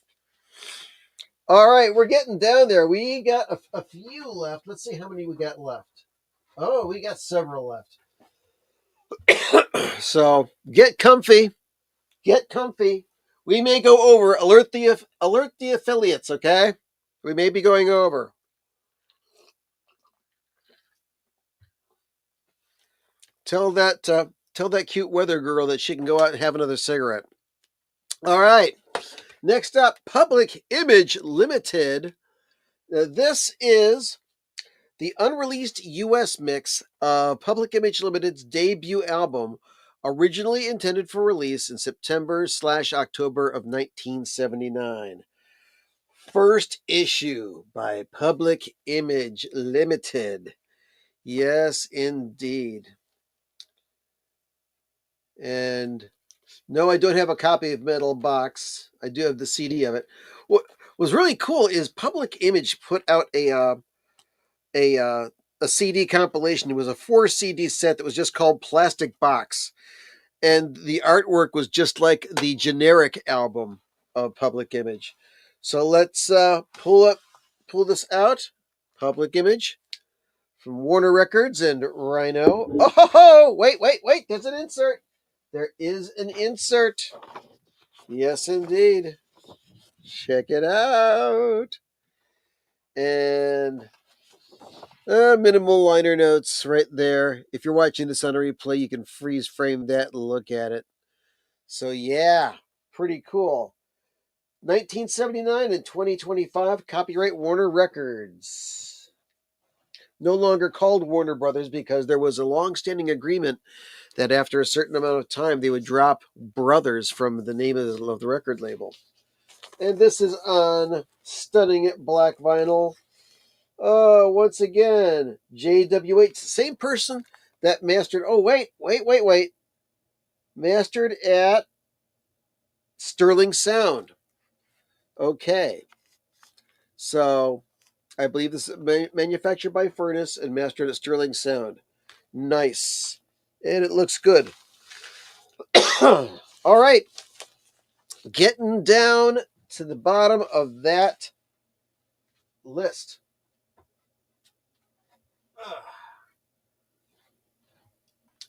All right, we're getting down there. We got a few left. Let's see how many we got left. Oh, we got several left. So get comfy. Get comfy. We may go over. Alert the affiliates, okay? We may be going over. Tell that cute weather girl that she can go out and have another cigarette. All right. Next up, Public Image Limited. Now, this is the unreleased U.S. mix of Public Image Limited's debut album, originally intended for release in September/October of 1979. First issue by Public Image Limited. Yes, indeed. And no, I don't have a copy of Metal Box. I do have the CD of it. What was really cool is Public Image put out a CD compilation. It was a 4 CD set that was just called Plastic Box, and the artwork was just like the generic album of Public Image. So let's pull this out. Public Image from Warner Records and Rhino. Oh, wait! There's an insert. There is an insert. Yes, indeed. Check it out. And minimal liner notes right there. If you're watching this on a replay, you can freeze frame that and look at it. So yeah, pretty cool. 1979 and 2025, copyright Warner Records. No longer called Warner Brothers because there was a long-standing agreement that after a certain amount of time they would drop Brothers from the name of the record label. And this is on stunning black vinyl. Once again, JWH, same person that mastered. Oh, wait. Mastered at Sterling Sound. Okay. So, I believe this is manufactured by Furnace and mastered at Sterling Sound. Nice. And it looks good. All right. Getting down to the bottom of that list.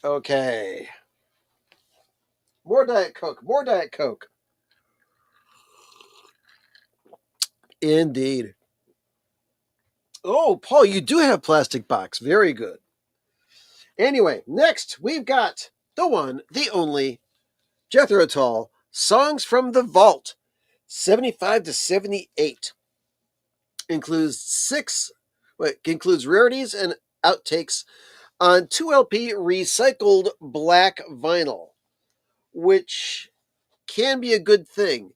Okay. More Diet Coke. Indeed. Oh, Paul, you do have Plastic Box. Very good. Anyway, next we've got the one, the only, Jethro Tull, Songs from the Vault, 75 to 78. Includes rarities and outtakes on 2LP recycled black vinyl, which can be a good thing.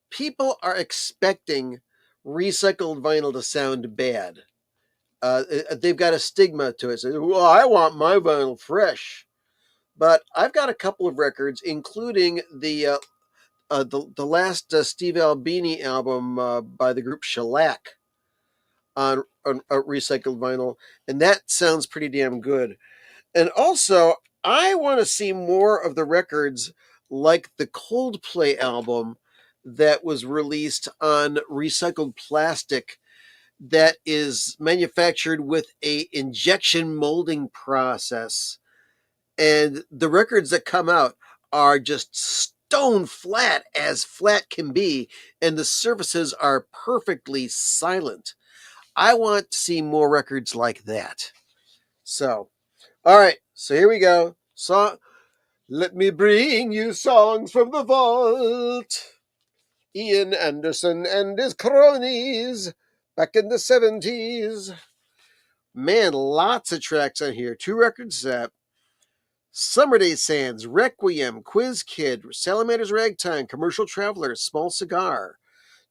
People are expecting recycled vinyl to sound bad. They've got a stigma to it. So, well, I want my vinyl fresh. But I've got a couple of records, including the last Steve Albini album by the group Shellac on recycled vinyl, and that sounds pretty damn good. And also, I want to see more of the records like the Coldplay album that was released on recycled plastic that is manufactured with a injection molding process. And the records that come out are just stone flat as flat can be, and the surfaces are perfectly silent. I want to see more records like that. So, all right, so here we go. Let me bring you songs from the vault. Ian Anderson and his cronies back in the 70s. Man, lots of tracks on here. 2 records set. Summer Day Sands, Requiem, Quiz Kid, Salamander's Ragtime, Commercial Traveler, Small Cigar.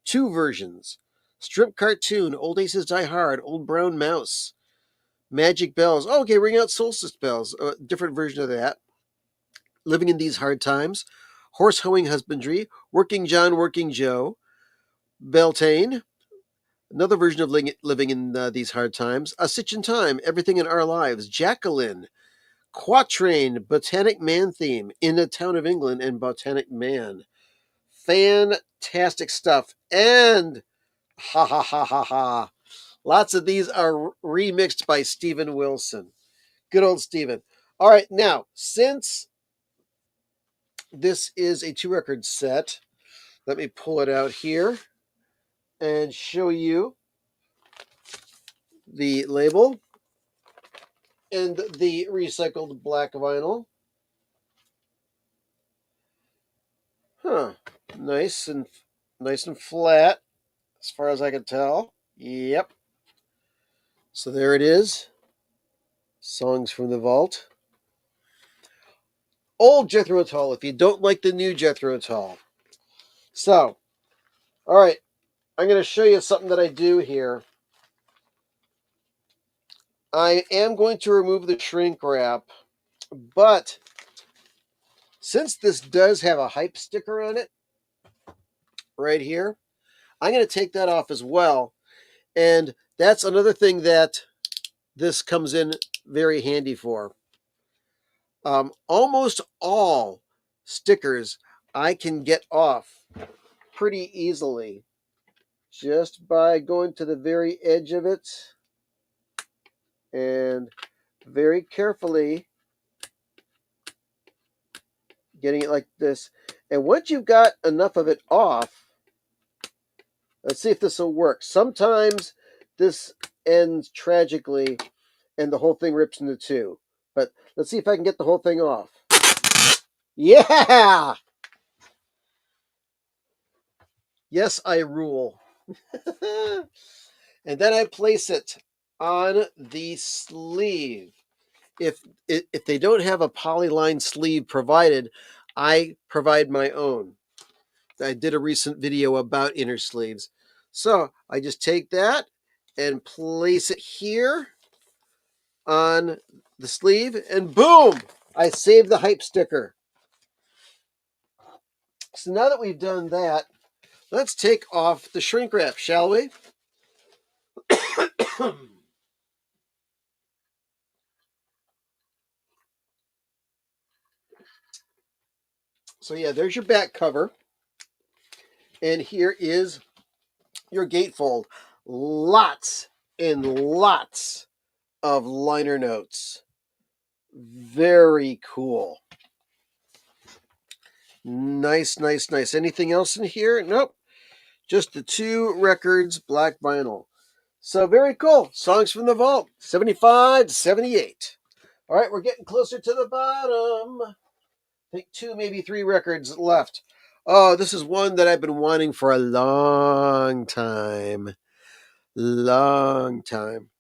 2 versions. Strip Cartoon, Old Aces Die Hard, Old Brown Mouse. Magic Bells. Oh, okay, Ring Out Solstice Bells. A different version of that. Living in These Hard Times. Horse Hoeing Husbandry. Working John, Working Joe. Beltane, another version of living in these hard times. A Stitch in Time, Everything in Our Lives. Jacqueline, Quatrain, Botanic Man theme, In a Town of England, and Botanic Man. Fantastic stuff. And ha ha ha ha ha. Lots of these are remixed by Steven Wilson. Good old Steven. All right, now, since this is a 2-record set, let me pull it out here and show you the label and the recycled black vinyl. Huh. Nice and flat as far as I can tell. Yep. So there it is. Songs from the Vault. Old Jethro Tull, if you don't like the new Jethro Tull. So, all right. I'm going to show you something that I do here. I am going to remove the shrink wrap, but since this does have a hype sticker on it right here, I'm going to take that off as well. And that's another thing that this comes in very handy for. Almost all stickers I can get off pretty easily just by going to the very edge of it and very carefully getting it like this. And once you've got enough of it off, let's see if this will work. Sometimes this ends tragically and the whole thing rips into two. But let's see if I can get the whole thing off. Yeah! Yes, I rule. And then I place it on the sleeve. If they don't have a polyline sleeve provided, I provide my own. I did a recent video about inner sleeves. So I just take that and place it here on the sleeve, and boom! I saved the hype sticker. So now that we've done that, let's take off the shrink wrap, shall we? So yeah, there's your back cover. And here is your gatefold. Lots and lots of liner notes. Very cool. Nice, nice, nice. Anything else in here? Nope. Just the 2 records, black vinyl. So very cool. Songs from the Vault, 75 to 78. All right, we're getting closer to the bottom. I think 2, maybe 3 records left. Oh, this is one that I've been wanting for a long time. Long time.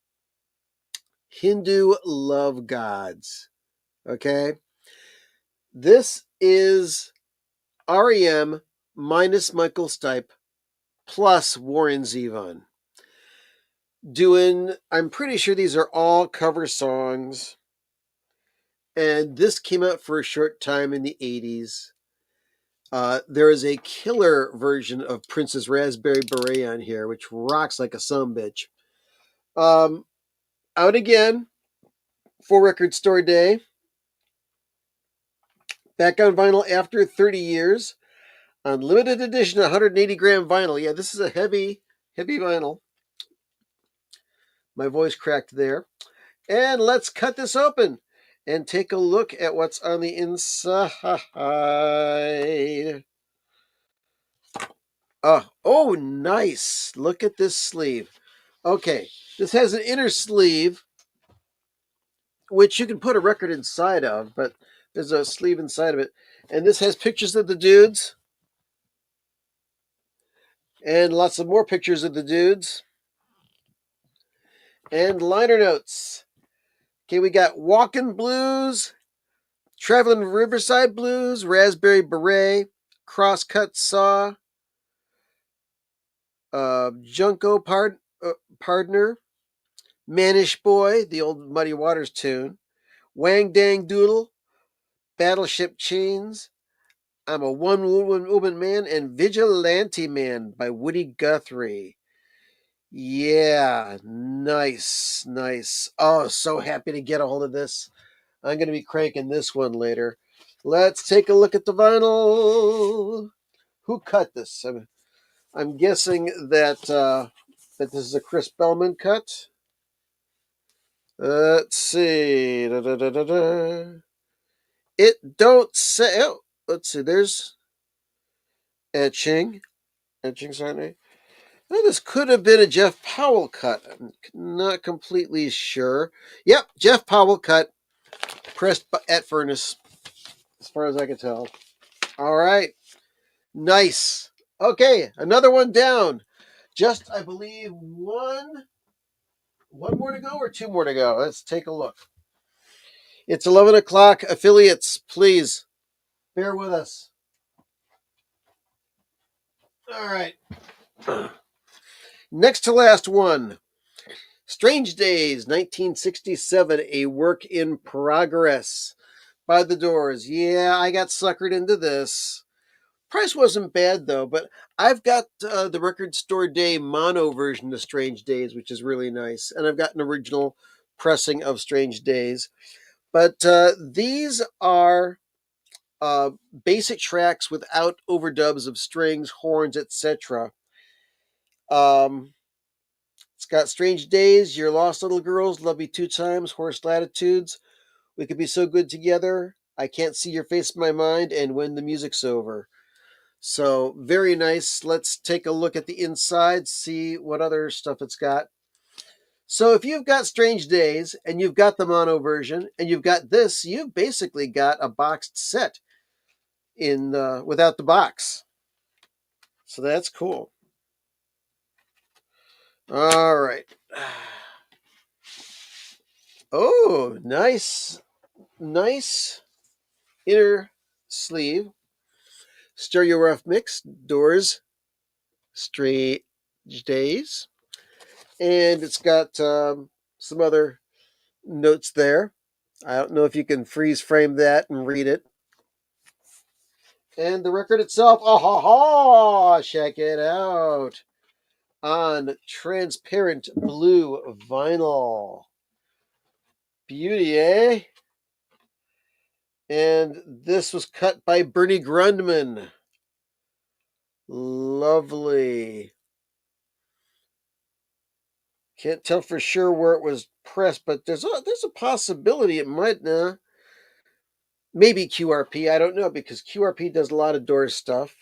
Hindu Love Gods. Okay? This is REM minus Michael Stipe plus Warren Zevon. I'm pretty sure these are all cover songs. And this came out for a short time in the 80s. There is a killer version of Prince's Raspberry Beret on here, which rocks like a sumbitch. Out again, 4-record store day. Back on vinyl after 30 years. On limited edition, 180-gram vinyl. Yeah, this is a heavy vinyl. My voice cracked there. And let's cut this open and take a look at what's on the inside. Oh, nice. Look at this sleeve. Okay, this has an inner sleeve, which you can put a record inside of, but there's a sleeve inside of it. And this has pictures of the dudes. And lots of more pictures of the dudes. And liner notes. Okay, we got Walkin' Blues, Traveling Riverside Blues, Raspberry Beret, Crosscut Saw, Junko Pardner, Manish Boy, the old Muddy Waters tune, Wang Dang Doodle, Battleship Chains, I'm a One Woman Man and Vigilante Man by Woody Guthrie. Yeah, nice, nice. Oh, so happy to get a hold of this. I'm going to be cranking this one later. Let's take a look at the vinyl. Who cut this? I'm guessing that this is a Chris Bellman cut. Let's see. Da, da, da, da, da. It don't say. Oh, let's see. There's etching. Etching, sorry. Well, this could have been a Jeff Powell cut. I'm not completely sure. Yep, Jeff Powell cut, pressed at furnace, as far as I can tell. All right, nice. Okay, another one down. Just, I believe, one more to go or two more to go. Let's take a look. It's 11 o'clock. Affiliates, please bear with us. All right. Next to last one. Strange Days, 1967, a work in progress by the Doors. Yeah, I got suckered into this. Price wasn't bad though, but I've got the Record Store Day mono version of Strange Days, which is really nice, and I've got an original pressing of Strange Days. But these are basic tracks without overdubs of strings, horns, etc. Um, it's got Strange Days, Your Lost Little Girls, Love Me Two Times, Horse Latitudes, We Could Be So Good Together, I Can't See Your Face in My Mind, and When the Music's Over. So, very nice. Let's take a look at the inside, see what other stuff it's got. So, if you've got Strange Days, and you've got the mono version, and you've got this, you've basically got a boxed set in without the box. So that's cool. All right. Oh, nice. Nice inner sleeve. Stereo rough mix. Doors. Strange Days. And it's got some other notes there. I don't know if you can freeze frame that and read it. And the record itself, oh ha ha! Check it out on transparent blue vinyl. Beauty, eh? And this was cut by Bernie Grundman. Lovely. Can't tell for sure where it was pressed, but there's a possibility it might maybe QRP. I don't know because QRP does a lot of Doors stuff.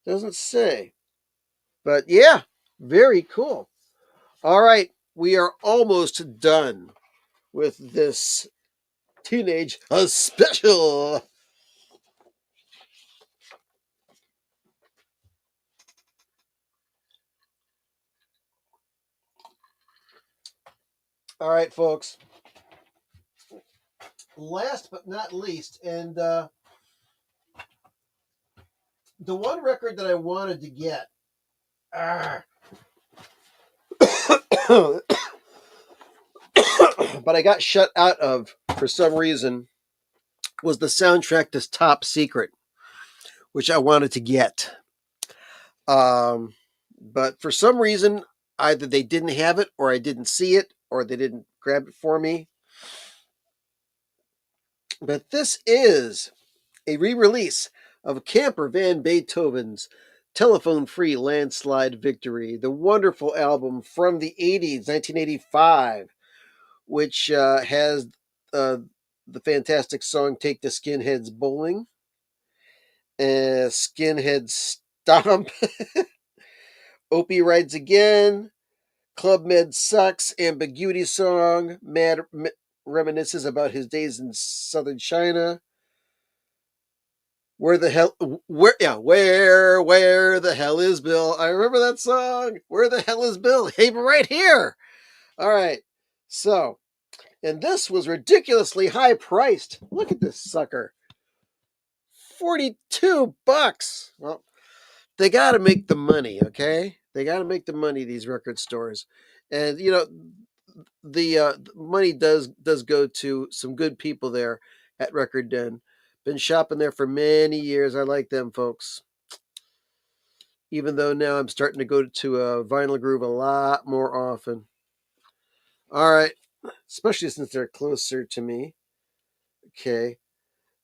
Doesn't say, but yeah, very cool. All right, we are almost done with this teenage special. All right, folks. Last but not least, and the one record that I wanted to get, but I got shut out of for some reason, was the soundtrack to Top Secret, which I wanted to get. But for some reason, either they didn't have it, or I didn't see it, or they didn't grab it for me. But this is a re-release of Camper Van Beethoven's Telephone Free Landslide Victory, the wonderful album from the 80s, 1985, which has the fantastic song Take the Skinheads Bowling, Skinhead Stomp, Opie Rides Again, Club Med Sucks, Ambiguity Song, Mad reminisces about his days in southern China. Where the hell where the hell is Bill? I remember that song. Where the hell is Bill? Hey, right here. All right. So, and this was ridiculously high priced. Look at this sucker. $42. Well, they got to make the money, okay? They got to make the money, these record stores. And the money does go to some good people there at Record Den. Been shopping there for many years. I like them, folks. Even though now I'm starting to go to a Vinyl Groove a lot more often. All right. Especially since they're closer to me. Okay.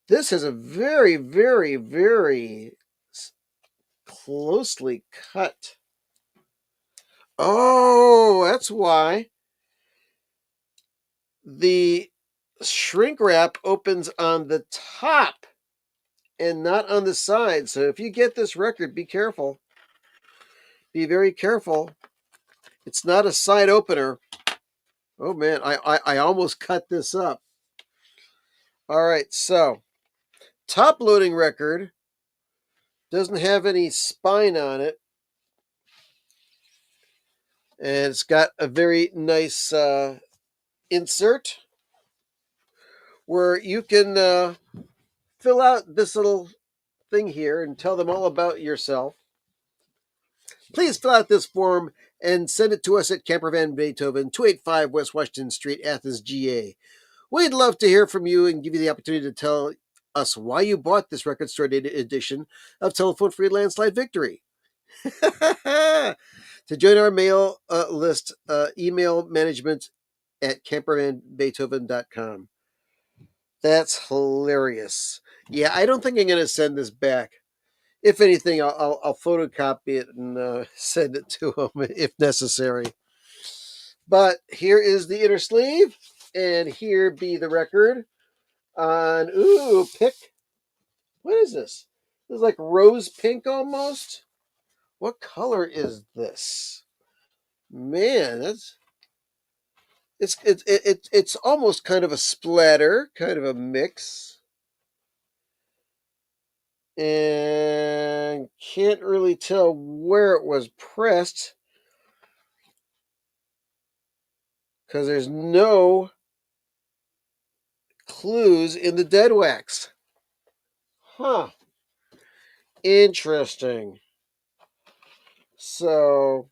This has a very, very, very closely cut. Oh, that's why. The shrink wrap opens on the top and not on the side. So if you get this record, be careful. Be very careful. It's not a side opener. Oh man, I almost cut this up. All right, so top loading record doesn't have any spine on it. And it's got a very nice insert where you can fill out this little thing here and tell them all about yourself. Please fill out this form and send it to us at Camper Van Beethoven, 285 West Washington Street, Athens, GA. We'd love to hear from you and give you the opportunity to tell us why you bought this record store edition of Telephone Free Landslide Victory. To join our mail list, email management at campervanbeethoven.com. That's hilarious. Yeah, I don't think I'm going to send this back. If anything, I'll photocopy it and send it to them if necessary. But here is the inner sleeve, and here be the record on, pick. What is this? This is like rose pink almost. What color is this? Man, it's almost kind of a splatter, kind of a mix. And can't really tell where it was pressed because there's no clues in the dead wax. Huh. Interesting. So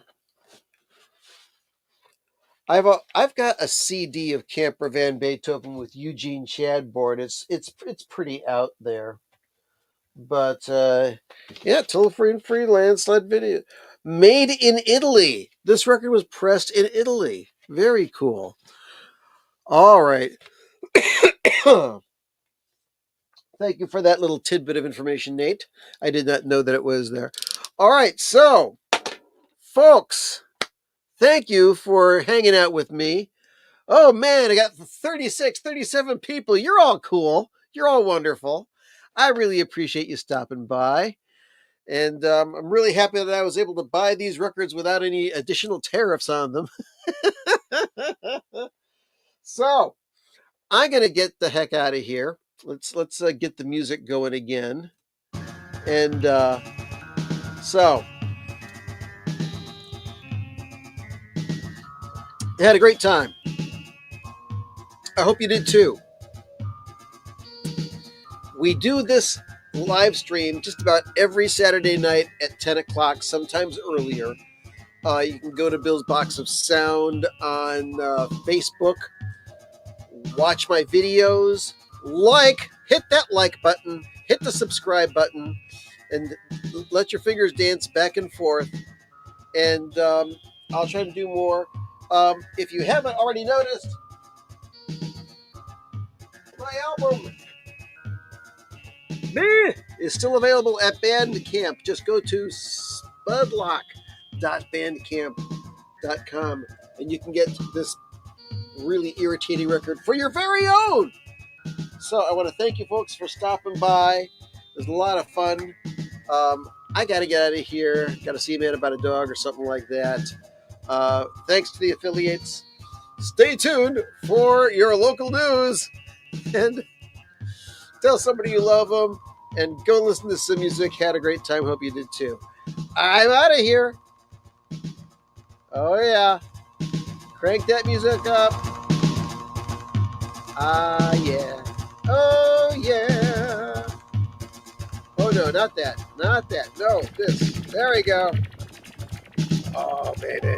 I've got a CD of Camper Van Beethoven with Eugene Chadbourne. It's pretty out there. But yeah, Telephone Free Landslide video. Made in Italy. This record was pressed in Italy. Very cool. All right. Thank you for that little tidbit of information, Nate. I did not know that it was there. All right, so, folks, thank you for hanging out with me. Oh, man, I got 36, 37 people. You're all cool. You're all wonderful. I really appreciate you stopping by. And I'm really happy that I was able to buy these records without any additional tariffs on them. So, I'm going to get the heck out of here. Let's get the music going again. And so, I had a great time. I hope you did too. We do this live stream just about every Saturday night at 10 o'clock, sometimes earlier. You can go to Bill's Box of Sound on Facebook. Watch my videos. Hit that like button. Hit the subscribe button. And let your fingers dance back and forth. And I'll try to do more. If you haven't already noticed, my album is still available at Bandcamp. Just go to spudlock.bandcamp.com and you can get this really irritating record for your very own. So I want to thank you folks for stopping by. It was a lot of fun. I got to get out of here. Got to see a man about a dog or something like that. Thanks to the affiliates. Stay tuned for your local news. And tell somebody you love them. And go listen to some music. Had a great time. Hope you did too. I'm out of here. Oh, yeah. Crank that music up. Ah, yeah. Oh, yeah. Oh, no, not that. Not that. No, this. There we go. Oh, baby.